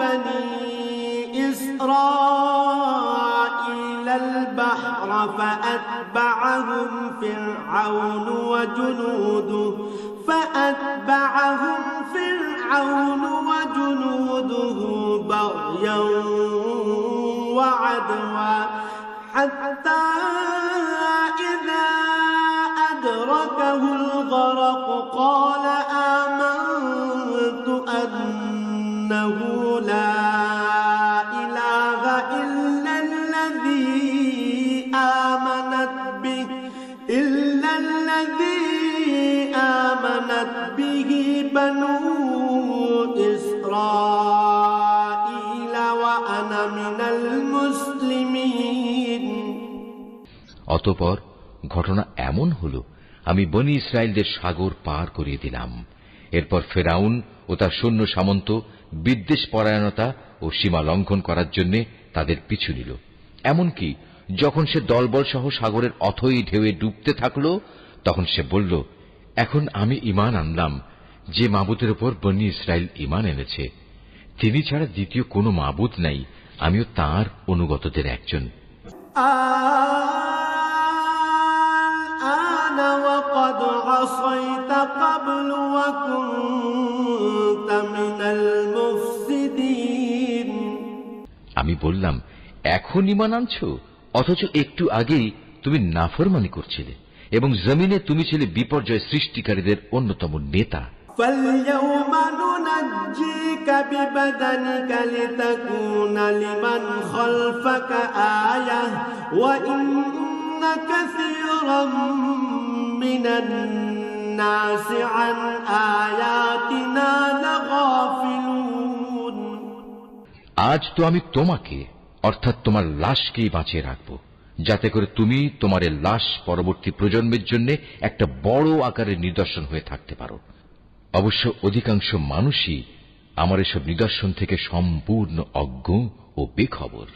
ببني إسرائيل البحر فأتبعهم فرعون وجنوده بغيا وعدوا حتى إذا أدركه الغرق قال آمنت أنه لا إله إلا الذي آمنت به بنو إسرائيل وأنا من المسلمين। অতঃপর ঘটনা এমন হল, আমি বনী ইসরায়েলদের সাগর পার করিয়ে দিলাম। এরপর ফেরাউন ও তার সৈন্য সামন্ত বিদ্বেষ পরায়ণতা ও সীমা লঙ্ঘন করার জন্য তাদের পিছু নিল। এমনকি যখন সে দলবল সহ সাগরের অথই ঢেউয়ে ডুবতে থাকল, তখন সে বলল, এখন আমি ঈমান আনলাম যে মাবুদের উপর বনী ইসরায়েল ঈমান এনেছে, তিনি ছাড়া দ্বিতীয় কোনো মাবুদ নাই, আমিও তাঁর অনুগতদের একজন। وقد عصيت قبل وكنت من المفسدين। আমি বললাম, এখন ঈমান আনছো, অথচ একটু আগেই তুমি নাফরমানি করছিলে এবং জমিনে তুমি ছিলে বিপর্যয় সৃষ্টিকারীদের অন্যতম নেতা। فاليوم ننجيك ببدنك لتكون لمن خلفك آية وإن كثيرا من الناس عن آياتنا لغافلون। আজ তো আমি তোমাকে অর্থাৎ তোমার লাশকেই বাঁচিয়ে রাখব, যাতে করে তুমি তোমার লাশ পরবর্তী প্রজন্মের জন্য একটা বড় আকারের নিদর্শন হয়ে থাকতে পারো। অবশ্য অধিকাংশ মানুষই আমার এসব নিদর্শন থেকে সম্পূর্ণ অজ্ঞ ও বেখবর।